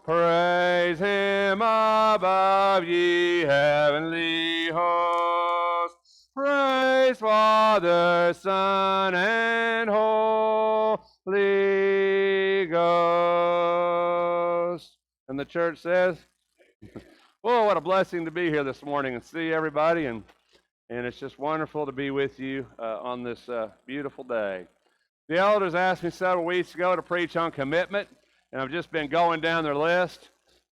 Praise him above, ye heavenly hosts. Praise Father, Son, and Holy Ghost. And the church says, "Oh, what a blessing to be here this morning and see everybody, and it's just wonderful to be with you on this beautiful day." The elders asked me several weeks ago to preach on commitment, and I've just been going down their list.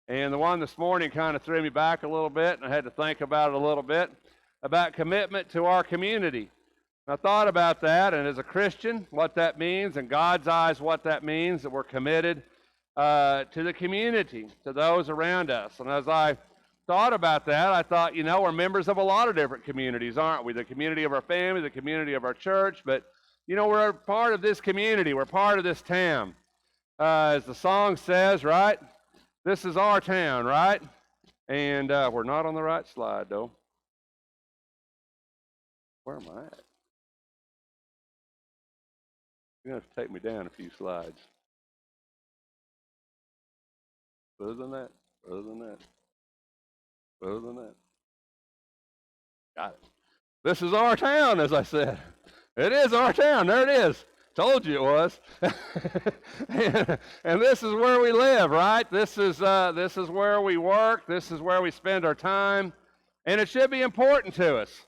And the one this morning kind of threw me back a little bit, and I had to think about it a little bit, about commitment to our community. And I thought about that, and as a Christian, what that means, in God's eyes, what that means, that we're committed to the community, to those around us. And as I thought about that, I thought, we're members of a lot of different communities, aren't we? The community of our family, the community of our church, but we're part of this community. We're part of this town. As the song says, right? This is our town, right? And we're not on the right slide, though. Where am I at? You're going to have to take me down a few slides. Other than that, other than that, other than that. Got it. This is our town, as I said. It is our town. There it is. Told you it was. and this is where we live, right? This is where we work. This is where we spend our time. And it should be important to us.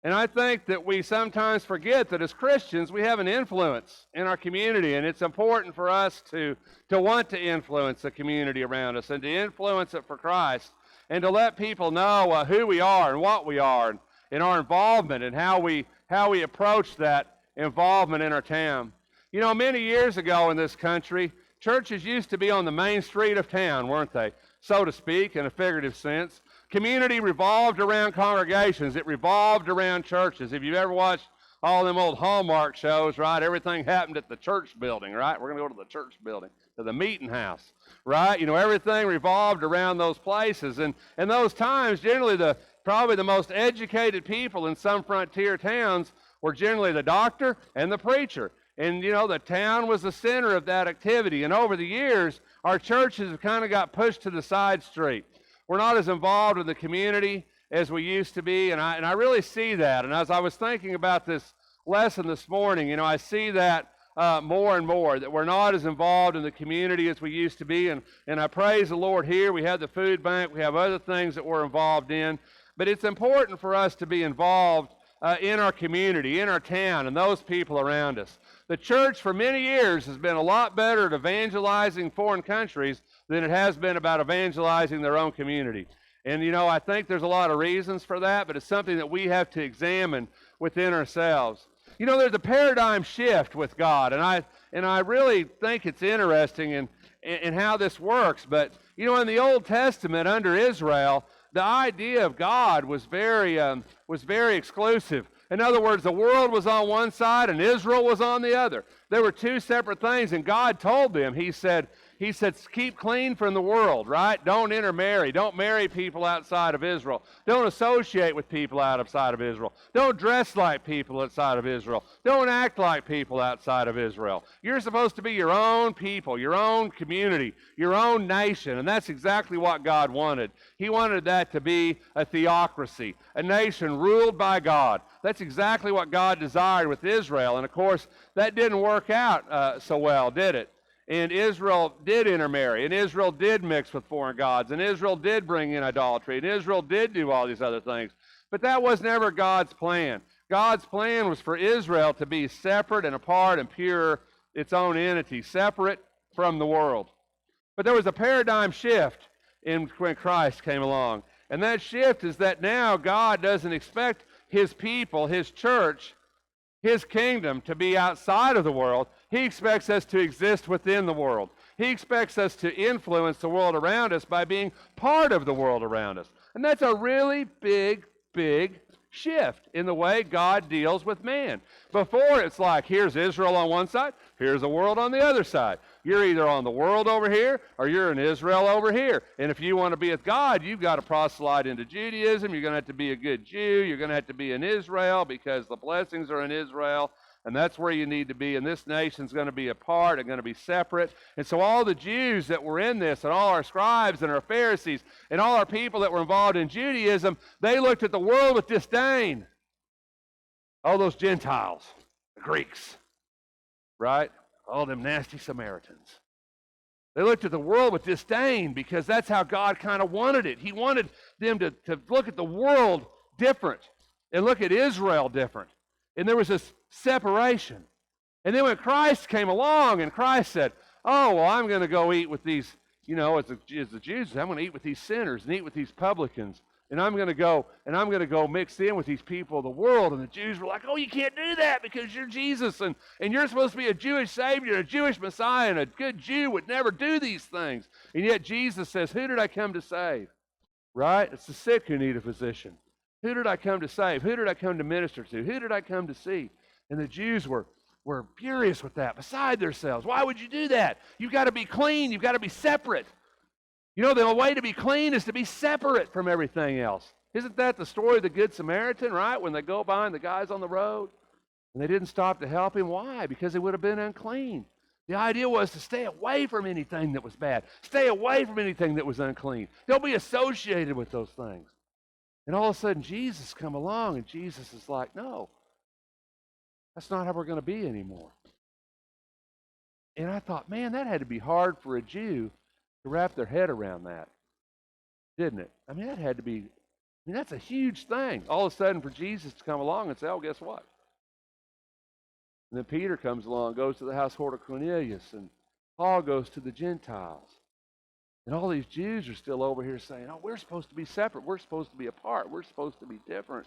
And I think that we sometimes forget that as Christians, we have an influence in our community. And it's important for us to want to influence the community around us and to influence it for Christ and to let people know who we are and what we are and our involvement and how we approach that involvement in our town. Many years ago in this country, churches used to be on the main street of town, weren't they? So to speak, in a figurative sense. Community revolved around congregations. It revolved around churches. If you've ever watched all them old Hallmark shows, right, everything happened at the church building, right? We're going to go to the church building, to the meeting house, right? Everything revolved around those places. And in those times, generally probably the most educated people in some frontier towns were generally the doctor and the preacher. And, the town was the center of that activity. And over the years, our churches have kind of got pushed to the side street. We're not as involved in the community as we used to be, and I really see that. And as I was thinking about this lesson this morning, I see that more and more, that we're not as involved in the community as we used to be. And I praise the Lord here. We have the food bank. We have other things that we're involved in. But it's important for us to be involved in our community, in our town, and those people around us. The church for many years has been a lot better at evangelizing foreign countries than it has been about evangelizing their own community. And, I think there's a lot of reasons for that, but it's something that we have to examine within ourselves. There's a paradigm shift with God, and I really think it's interesting in how this works. But, in the Old Testament under Israel, the idea of God was very exclusive. In other words, the world was on one side and Israel was on the other. There were two separate things, and God told them, He said, keep clean from the world, right? Don't intermarry. Don't marry people outside of Israel. Don't associate with people outside of Israel. Don't dress like people outside of Israel. Don't act like people outside of Israel. You're supposed to be your own people, your own community, your own nation, and that's exactly what God wanted. He wanted that to be a theocracy, a nation ruled by God. That's exactly what God desired with Israel, and of course, that didn't work out so well, did it? And Israel did intermarry, and Israel did mix with foreign gods, and Israel did bring in idolatry, and Israel did do all these other things. But that was never God's plan. God's plan was for Israel to be separate and apart and pure, its own entity, separate from the world. But there was a paradigm shift when Christ came along. And that shift is that now God doesn't expect His people, His church, His kingdom to be outside of the world. He expects us to exist within the world. He expects us to influence the world around us by being part of the world around us. And that's a really big shift in the way God deals with man. Before, it's like, here's Israel on one side, here's the world on the other side. You're either on the world over here, or you're in Israel over here. And if you want to be with God, you've got to proselyte into Judaism. You're going to have to be a good Jew. You're going to have to be in Israel because the blessings are in Israel. and that's where you need to be, and this nation's going to be apart and going to be separate. And so all the Jews that were in this, and all our scribes and our Pharisees, and all our people that were involved in Judaism, they looked at the world with disdain. All those Gentiles, the Greeks, right? All them nasty Samaritans. They looked at the world with disdain because that's how God kind of wanted it. He wanted them to look at the world different and look at Israel different. And there was this separation. And then when Christ came along and Christ said, oh, well, I'm going to go eat with these, as the Jews, I'm going to eat with these sinners and eat with these publicans. And I'm going to go mix in with these people of the world. And the Jews were like, oh, you can't do that because you're Jesus. And you're supposed to be a Jewish Savior, a Jewish Messiah, and a good Jew would never do these things. And yet Jesus says, who did I come to save? Right? It's the sick who need a physician. Who did I come to save? Who did I come to minister to? Who did I come to see? And the Jews were furious with that, beside themselves. Why would you do that? You've got to be clean. You've got to be separate. The way to be clean is to be separate from everything else. Isn't that the story of the Good Samaritan, right? When they go behind the guys on the road and they didn't stop to help him. Why? Because they would have been unclean. The idea was to stay away from anything that was bad. Stay away from anything that was unclean. Don't be associated with those things. And all of a sudden, Jesus come along, and Jesus is like, no, that's not how we're going to be anymore. And I thought, man, that had to be hard for a Jew to wrap their head around that, didn't it? That had to be, that's a huge thing. All of a sudden for Jesus to come along and say, oh, guess what? And then Peter comes along, goes to the household of Cornelius, and Paul goes to the Gentiles. And all these Jews are still over here saying, oh, we're supposed to be separate. We're supposed to be apart. We're supposed to be different.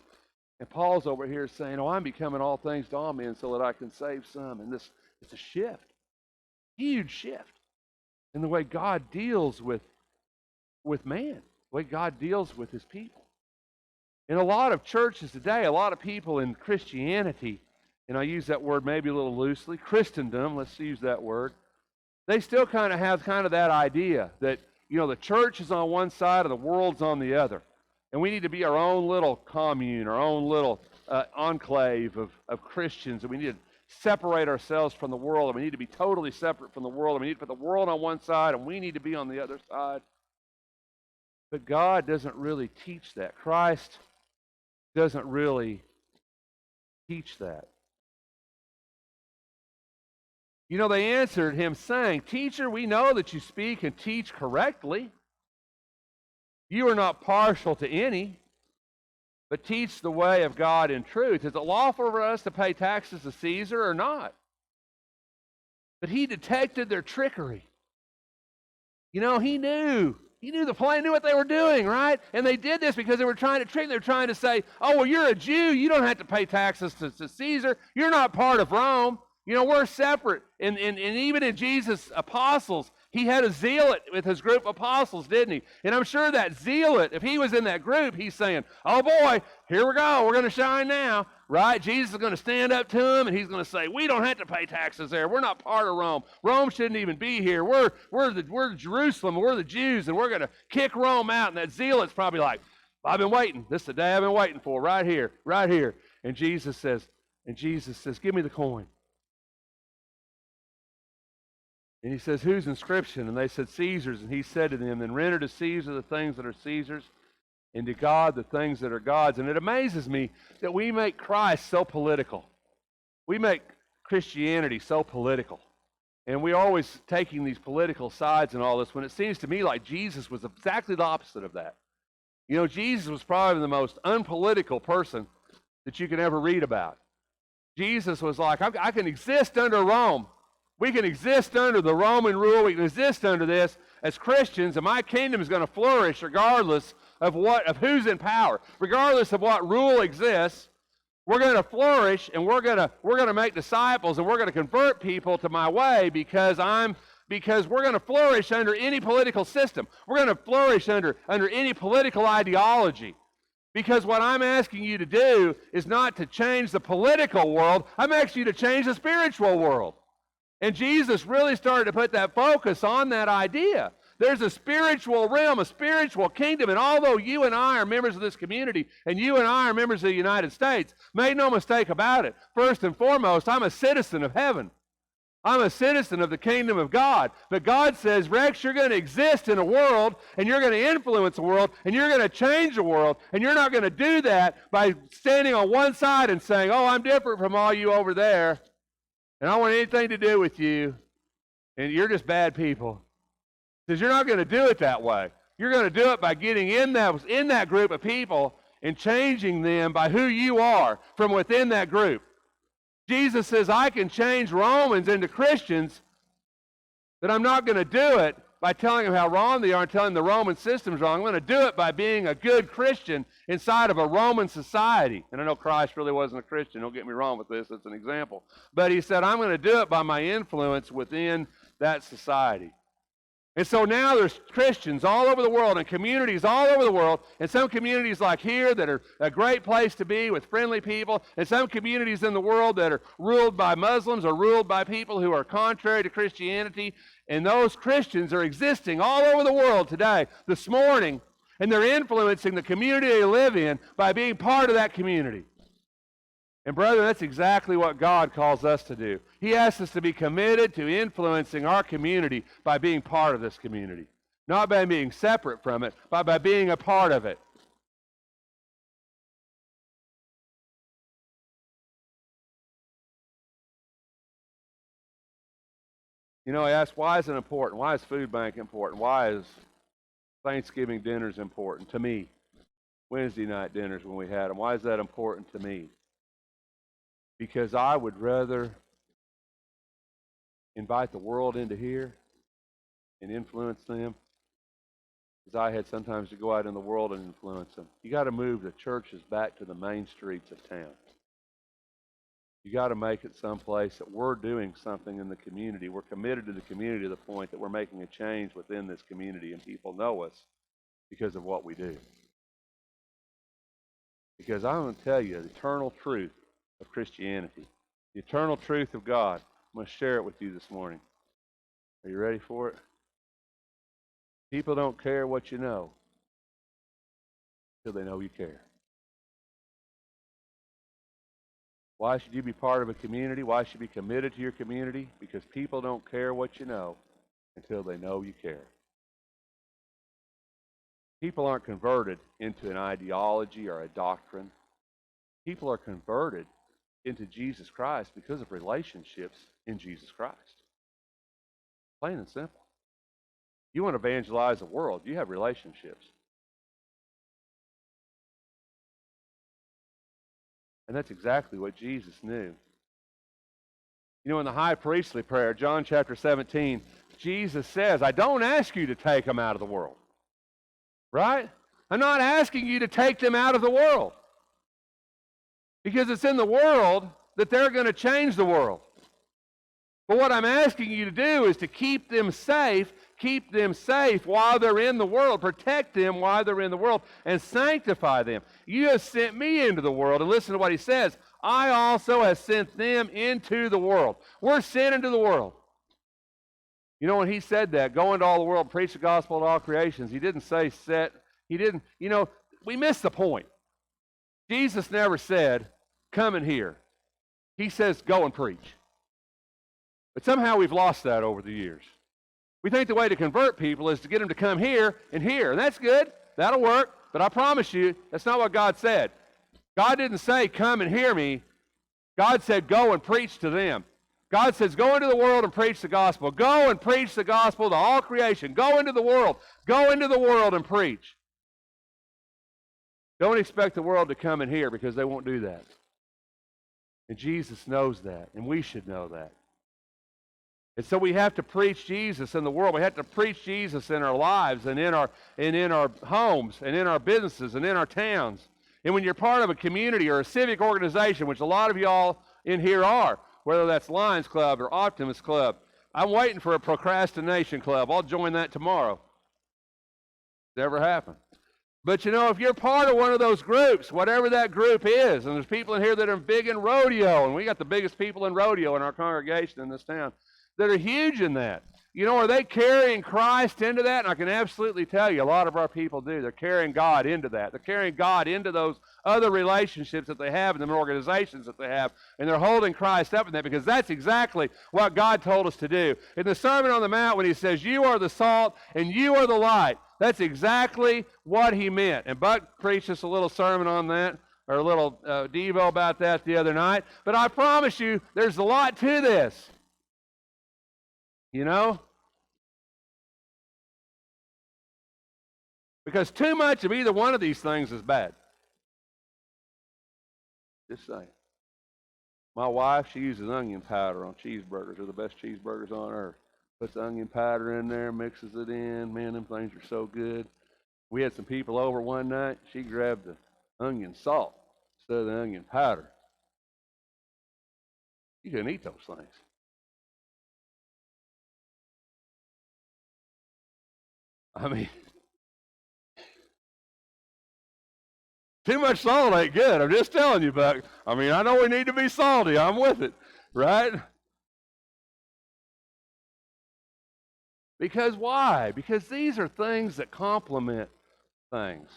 And Paul's over here saying, oh, I'm becoming all things to all men so that I can save some. And it's a shift, huge shift in the way God deals with man, the way God deals with his people. In a lot of churches today, a lot of people in Christianity, and I use that word maybe a little loosely, Christendom, let's use that word, they still kind of have that idea that, the church is on one side and the world's on the other. And we need to be our own little commune, our own little enclave of Christians, and we need to separate ourselves from the world, and we need to be totally separate from the world, and we need to put the world on one side, and we need to be on the other side. But God doesn't really teach that. Christ doesn't really teach that. They answered him saying, Teacher, we know that you speak and teach correctly. You are not partial to any, but teach the way of God in truth. Is it lawful for us to pay taxes to Caesar or not? But he detected their trickery. He knew the plan, knew what they were doing, right? And they did this because they were trying to trick them. They were trying to say, oh, well, you're a Jew. You don't have to pay taxes to Caesar. You're not part of Rome. We're separate. And even in Jesus' apostles, he had a zealot with his group of apostles, didn't he? And I'm sure that zealot, if he was in that group, he's saying, oh boy, here we go. We're going to shine now, right? Jesus is going to stand up to him, and he's going to say, we don't have to pay taxes there. We're not part of Rome. Rome shouldn't even be here. We're Jerusalem. We're the Jews, and we're going to kick Rome out. And that zealot's probably like, I've been waiting. This is the day I've been waiting for, right here, right here. And Jesus says, give me the coin. And he says, whose inscription? And they said, Caesar's. And he said to them, then render to Caesar the things that are Caesar's, and to God the things that are God's. And it amazes me that we make Christ so political. We make Christianity so political. And we're always taking these political sides and all this, when it seems to me like Jesus was exactly the opposite of that. Jesus was probably the most unpolitical person that you can ever read about. Jesus was like, I can exist under Rome. We can exist under the Roman rule. We can exist under this as Christians, and my kingdom is going to flourish regardless of who's in power. Regardless of what rule exists, we're going to flourish, and we're going to make disciples, and we're going to convert people to my way because we're going to flourish under any political system. We're going to flourish under any political ideology. Because what I'm asking you to do is not to change the political world. I'm asking you to change the spiritual world. And Jesus really started to put that focus on that idea. There's a spiritual realm, a spiritual kingdom, and although you and I are members of this community, and you and I are members of the United States, make no mistake about it, first and foremost, I'm a citizen of heaven. I'm a citizen of the kingdom of God. But God says, Rex, you're going to exist in a world, and you're going to influence the world, and you're going to change the world, and you're not going to do that by standing on one side and saying, oh, I'm different from all you over there, and I don't want anything to do with you, and you're just bad people. Because you're not going to do it that way. You're going to do it by getting in that group of people and changing them by who you are from within that group. Jesus says, I can change Romans into Christians, but I'm not going to do it by telling them how wrong they are and telling them the Roman system's wrong. I'm going to do it by being a good Christian inside of a Roman society. And I know Christ really wasn't a Christian. Don't get me wrong with this. It's an example. But he said, I'm going to do it by my influence within that society. And so now there's Christians all over the world and communities all over the world, and some communities like here that are a great place to be with friendly people, and some communities in the world that are ruled by Muslims or ruled by people who are contrary to Christianity. And those Christians are existing all over the world today, this morning, and they're influencing the community they live in by being part of that community. And brother, that's exactly what God calls us to do. He asks us to be committed to influencing our community by being part of this community. Not by being separate from it, but by being a part of it. You know, I asked, why is it important? Why is food bank important? Why is Thanksgiving dinners important to me? Wednesday night dinners when we had them. Why is that important to me? Because I would rather invite the world into here and influence them as I had sometimes to go out in the world and influence them. You got to move the churches back to the main streets of town. You got to make it someplace that we're doing something in the community. We're committed to the community to the point that we're making a change within this community, and people know us because of what we do. Because I'm going to tell you the eternal truth of Christianity, the eternal truth of God. I'm going to share it with you this morning. Are you ready for it? People don't care what you know until they know you care. Why should you be part of a community? Why should you be committed to your community? Because people don't care what you know until they know you care. People aren't converted into an ideology or a doctrine. People are converted into Jesus Christ because of relationships in Jesus Christ. Plain and simple. You want to evangelize the world, you have relationships. And that's exactly what Jesus knew. You know, in the high priestly prayer, John chapter 17, Jesus says, I don't ask you to take them out of the world. Right? I'm not asking you to take them out of the world. Because it's in the world that they're going to change the world. But what I'm asking you to do is to keep them safe while they're in the world, protect them while they're in the world, and sanctify them. You have sent me into the world, and listen to what he says, I also have sent them into the world. We're sent into the world. You know, when he said that, go into all the world, preach the gospel to all creations, he didn't say we missed the point. Jesus never said, come in here. He says, go and preach. But somehow we've lost that over the years. We think the way to convert people is to get them to come here, and that's good. That'll work. But I promise you, that's not what God said. God didn't say, come and hear me. God said, go and preach to them. God says, go into the world and preach the gospel. Go and preach the gospel to all creation. Go into the world. Go into the world and preach. Don't expect the world to come in here because they won't do that. And Jesus knows that, and we should know that. And so we have to preach Jesus in the world. We have to preach Jesus in our lives and in our homes and in our businesses and in our towns. And when you're part of a community or a civic organization, which a lot of y'all in here are, whether that's Lions Club or Optimist Club, I'm waiting for a procrastination club. I'll join that tomorrow. Never happened. But you know, if you're part of one of those groups, whatever that group is, and there's people in here that are big in rodeo, and we got the biggest people in rodeo in our congregation in this town, that are huge in that. Are they carrying Christ into that? And I can absolutely tell you, a lot of our people do. They're carrying God into that. They're carrying God into those other relationships that they have and the organizations that they have. And they're holding Christ up in that because that's exactly what God told us to do. In the Sermon on the Mount, when he says, you are the salt and you are the light, that's exactly what he meant. And Buck preached us a little sermon on that, or a little devo about that the other night. But I promise you, there's a lot to this. Because too much of either one of these things is bad. Just saying. My wife, she uses onion powder on cheeseburgers. They're the best cheeseburgers on earth. Puts the onion powder in there, mixes it in. Man, them things are so good. We had some people over one night. She grabbed the onion salt instead of the onion powder. You couldn't eat those things. I mean, too much salt ain't good. I'm just telling you, Buck. I mean, I know we need to be salty. I'm with it, right? Because why? Because these are things that complement things.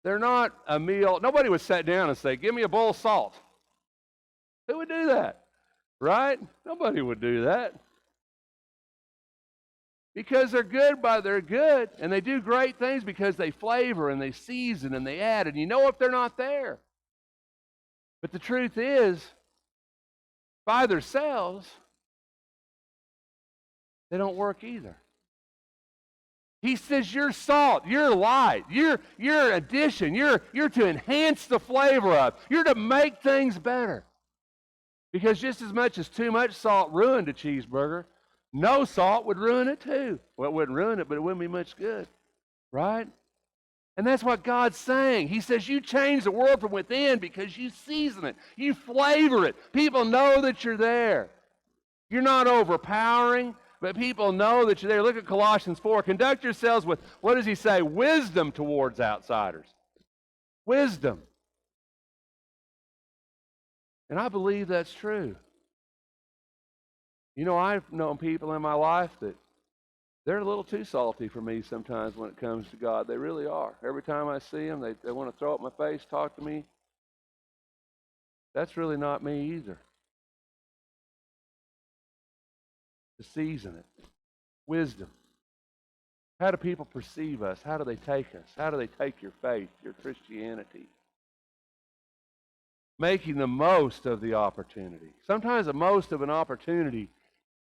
They're not a meal. Nobody would sit down and say, give me a bowl of salt. Who would do that? Right? Nobody would do that. Because they're good, and they do great things because they flavor and they season and they add, and you know if they're not there. But the truth is, by themselves, they don't work either. He says you're salt, you're light, you're addition, you're to enhance the flavor of, you're to make things better. Because just as much as too much salt ruined a cheeseburger, no salt would ruin it too. Well, it wouldn't ruin it, but it wouldn't be much good, right? And that's what God's saying. He says you change the world from within because you season it, you flavor it. People know that you're there. You're not overpowering, but people know that you're there. Look at Colossians 4. Conduct yourselves with, what does he say? Wisdom towards outsiders. Wisdom. And I believe that's true. I've known people in my life that they're a little too salty for me sometimes when it comes to God. They really are. Every time I see them, they want to throw up my face, talk to me. That's really not me either. To season it. Wisdom. How do people perceive us? How do they take us? How do they take your faith, your Christianity? Making the most of the opportunity. Sometimes the most of an opportunity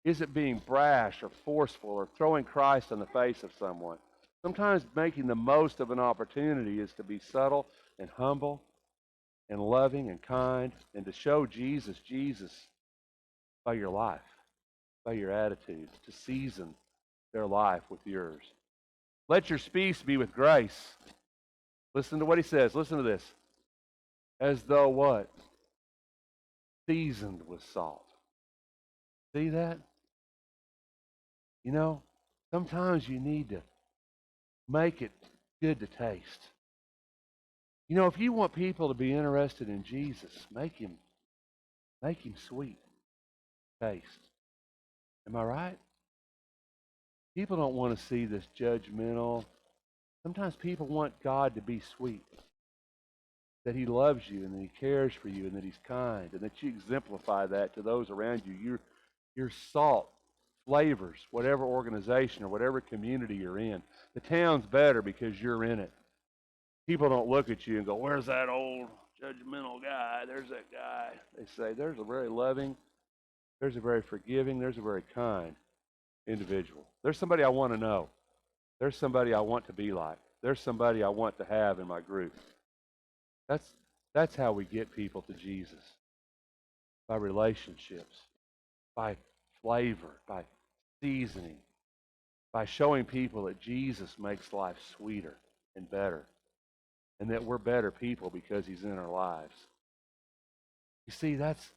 isn't being brash or forceful or throwing Christ in the face of someone. Sometimes making the most of an opportunity is to be subtle and humble and loving and kind and to show Jesus by your life, by your attitudes, to season their life with yours. Let your speech be with grace. Listen to what he says. Listen to this. As though what? Seasoned with salt. See that? Sometimes you need to make it good to taste. If you want people to be interested in Jesus, make him sweet taste. Am I right? People don't want to see this judgmental. Sometimes people want God to be sweet. That he loves you and that he cares for you and that he's kind and that you exemplify that to those around you. Your salt flavors whatever organization or whatever community you're in. The town's better because you're in it. People don't look at you and go, where's that old judgmental guy? There's that guy. They say, there's a very loving, there's a very forgiving, there's a very kind individual. There's somebody I want to know. There's somebody I want to be like. There's somebody I want to have in my group. That's how we get people to Jesus. By relationships, by flavor, by seasoning, by showing people that Jesus makes life sweeter and better, and that we're better people because he's in our lives. You see, that's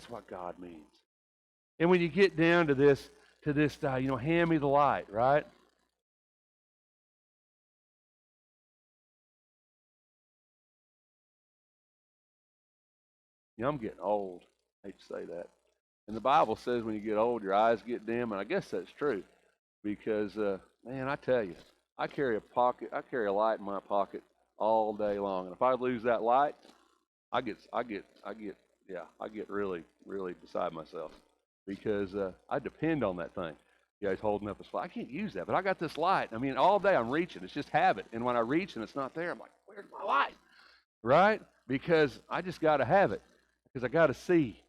what God means. And when you get down to this, hand me the light, right? I'm getting old. I hate to say that. And the Bible says when you get old, your eyes get dim, and I guess that's true because, man, I tell you, I carry a light in my pocket all day long, and if I lose that light, I get really, really beside myself because I depend on that thing. You guys holding up a slide. I can't use that, but I got this light. I mean, all day I'm reaching. It's just habit. And when I reach and it's not there, I'm like, where's my light? Right? Because I just got to have it because I got to see.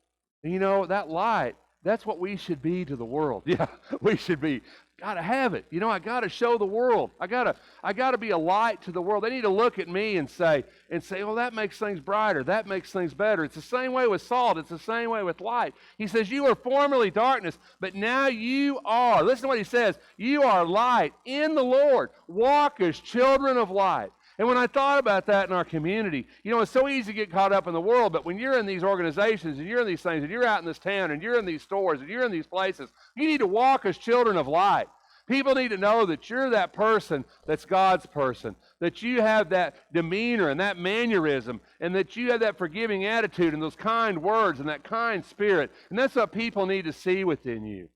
And you know, that light, that's what we should be to the world. Yeah, we should be. Got to have it. You know, I got to show the world. I got to be a light to the world. They need to look at me and say, well, that makes things brighter. That makes things better. It's the same way with salt. It's the same way with light. He says, you were formerly darkness, but now you are. Listen to what he says. You are light in the Lord. Walk as children of light. And when I thought about that in our community, you know, it's so easy to get caught up in the world, but when you're in these organizations and you're in these things and you're out in this town and you're in these stores and you're in these places, you need to walk as children of light. People need to know that you're that person that's God's person, that you have that demeanor and that mannerism, and that you have that forgiving attitude and those kind words and that kind spirit. And that's what people need to see within you,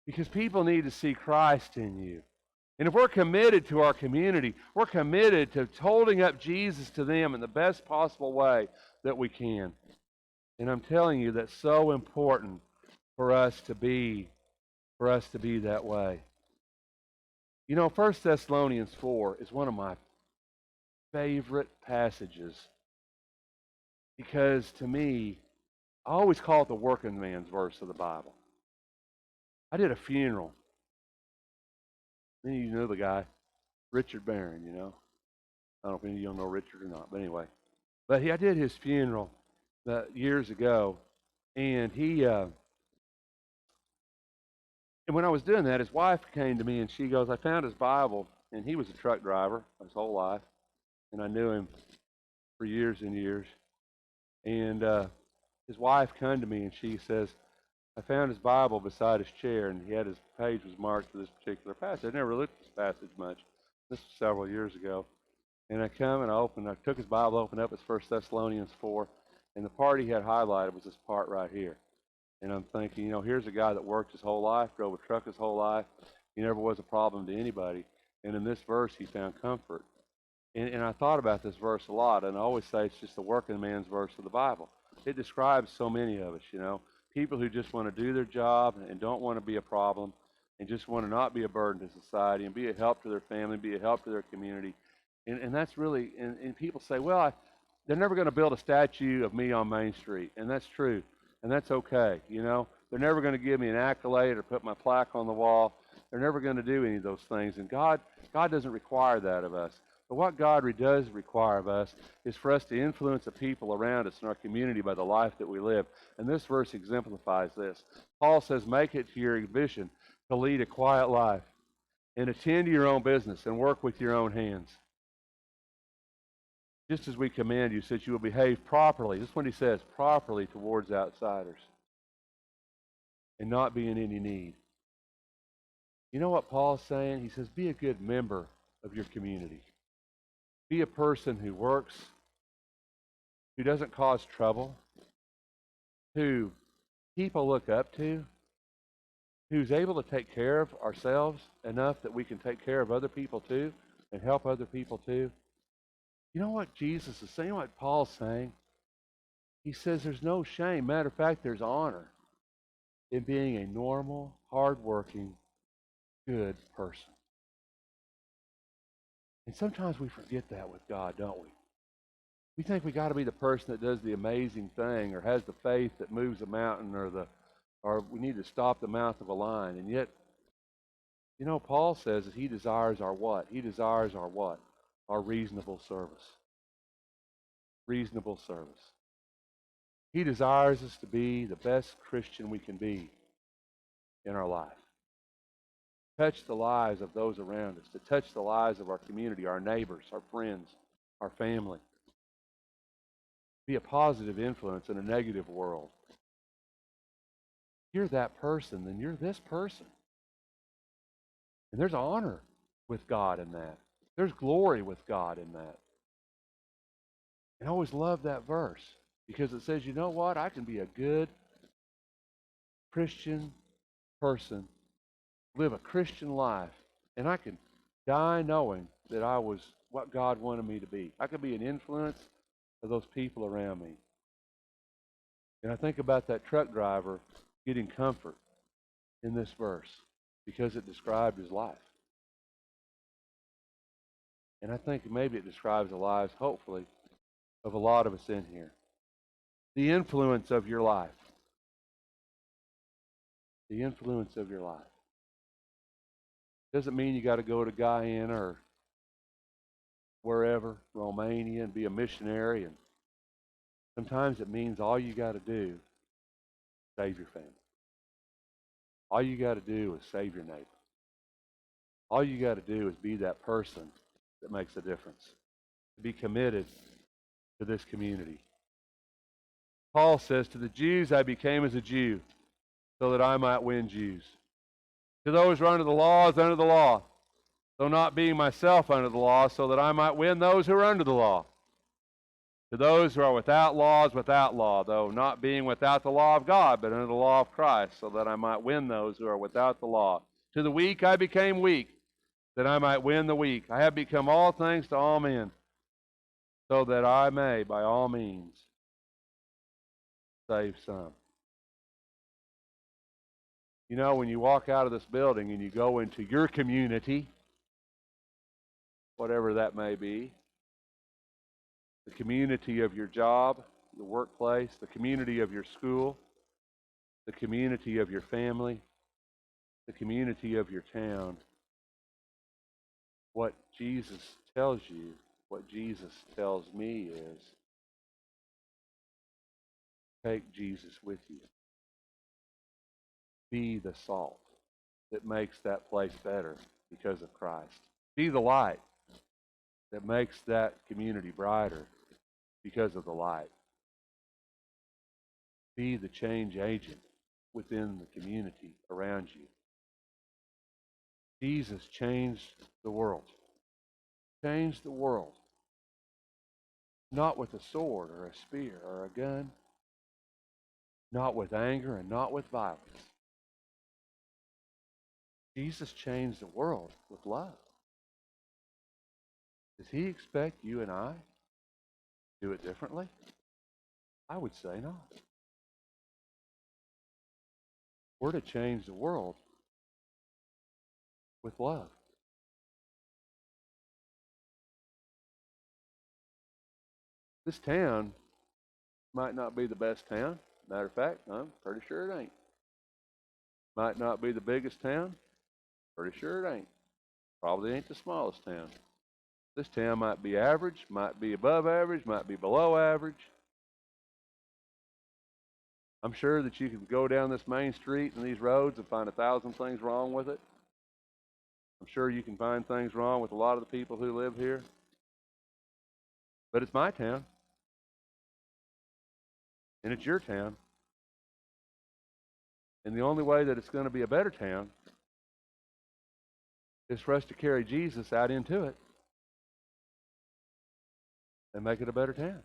because people need to see Christ in you. And if we're committed to our community, we're committed to holding up Jesus to them in the best possible way that we can. And I'm telling you, that's so important for us to be that way. You know, 1 Thessalonians 4 is one of my favorite passages because to me, I always call it the working man's verse of the Bible. I did a funeral. Many of you know the guy, Richard Barron, you know. I don't know if any of you know Richard or not, but anyway. But I did his funeral years ago, and and when I was doing that, his wife came to me and she goes, I found his Bible, and he was a truck driver his whole life, and I knew him for years and years. And his wife came to me and she says, I found his Bible beside his chair, and he had his page was marked for this particular passage. I never looked at this passage much. This was several years ago. And I come and I took his Bible, opened up, it's 1 Thessalonians 4, and the part he had highlighted was this part right here. And I'm thinking, you know, here's a guy that worked his whole life, drove a truck his whole life. He never was a problem to anybody. And in this verse, he found comfort. And I thought about this verse a lot, and I always say it's just the working man's verse of the Bible. It describes so many of us, you know, people who just want to do their job and don't want to be a problem and just want to not be a burden to society and be a help to their family, be a help to their community. And that's really, and people say, well, they're never going to build a statue of me on Main Street. And that's true. And that's okay, you know. They're never going to give me an accolade or put my plaque on the wall. They're never going to do any of those things. And God doesn't require that of us. But what God does require of us is for us to influence the people around us in our community by the life that we live. And this verse exemplifies this. Paul says, make it to your vision to lead a quiet life and attend to your own business and work with your own hands. Just as we command you, so that you will behave properly. This is what he says, properly towards outsiders and not be in any need. You know what Paul's saying? He says, be a good member of your community. Be a person who works, who doesn't cause trouble, who people look up to, who's able to take care of ourselves enough that we can take care of other people too and help other people too. You know what Jesus is saying, what Paul's saying? He says there's no shame. Matter of fact, there's honor in being a normal, hardworking, good person. And sometimes we forget that with God, don't we? We think we got to be the person that does the amazing thing or has the faith that moves a mountain or we need to stop the mouth of a lion. And yet, you know, Paul says that he desires our what? He desires our what? Our reasonable service. Reasonable service. He desires us to be the best Christian we can be in our life. Touch the lives of those around us, to touch the lives of our community, our neighbors, our friends, our family. Be a positive influence in a negative world. If you're that person, then you're this person. And there's honor with God in that. There's glory with God in that. And I always love that verse because it says, you know what? I can be a good Christian person live a Christian life, and I can die knowing that I was what God wanted me to be. I could be an influence of those people around me. And I think about that truck driver getting comfort in this verse because it described his life. And I think maybe it describes the lives, hopefully, of a lot of us in here. The influence of your life. The influence of your life. Doesn't mean you got to go to Guyana or wherever, Romania, and be a missionary. And sometimes it means all you got to do is save your family. All you got to do is save your neighbor. All you got to do is be that person that makes a difference. To be committed to this community. Paul says, to the Jews I became as a Jew, so that I might win Jews. To those who are under the law, as under the law, though not being myself under the law, so that I might win those who are under the law. To those who are without law, as without law, though not being without the law of God, but under the law of Christ, so that I might win those who are without the law. To the weak I became weak, that I might win the weak. I have become all things to all men, so that I may, by all means, save some. You know, when you walk out of this building and you go into your community, whatever that may be, the community of your job, the workplace, the community of your school, the community of your family, the community of your town, what Jesus tells you, what Jesus tells me is, take Jesus with you. Be the salt that makes that place better because of Christ. Be the light that makes that community brighter because of the light. Be the change agent within the community around you. Jesus changed the world. Changed the world. Not with a sword or a spear or a gun. Not with anger and not with violence. Jesus changed the world with love. Does he expect you and I to do it differently? I would say not. We're to change the world with love. This town might not be the best town. Matter of fact, I'm pretty sure it ain't. Might not be the biggest town. Pretty sure it ain't. Probably ain't the smallest town. This town might be average, might be above average, might be below average. I'm sure that you can go down this main street and these roads and find 1,000 things wrong with it. I'm sure you can find things wrong with a lot of the people who live here. But it's my town. And it's your town. And the only way that it's going to be a better town is for us to carry Jesus out into it and make it a better town.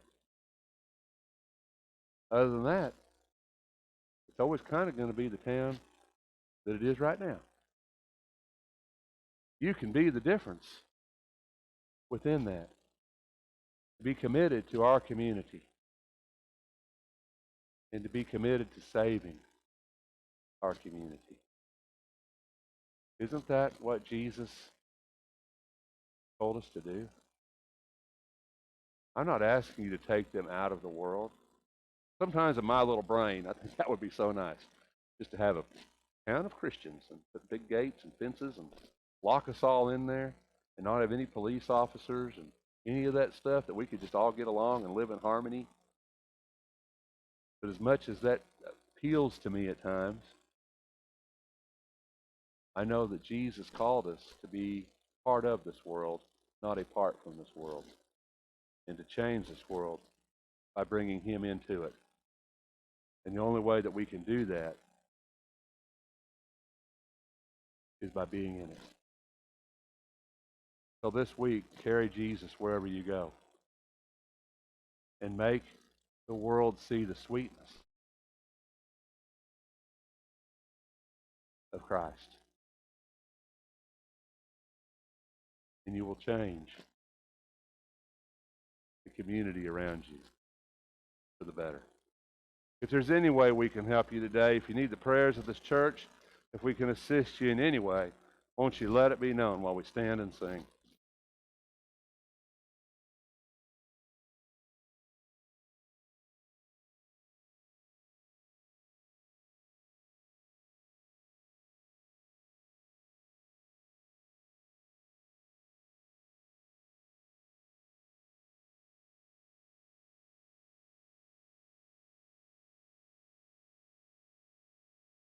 Other than that, it's always kind of going to be the town that it is right now. You can be the difference within that. Be committed to our community and to be committed to saving our community. Isn't that what Jesus told us to do? I'm not asking you to take them out of the world. Sometimes in my little brain, I think that would be so nice, just to have a town of Christians and put big gates and fences and lock us all in there and not have any police officers and any of that stuff, that we could just all get along and live in harmony. But as much as that appeals to me at times, I know that Jesus called us to be part of this world, not apart from this world, and to change this world by bringing him into it. And the only way that we can do that is by being in it. So this week, carry Jesus wherever you go and make the world see the sweetness of Christ. And you will change the community around you for the better. If there's any way we can help you today, if you need the prayers of this church, if we can assist you in any way, won't you let it be known while we stand and sing.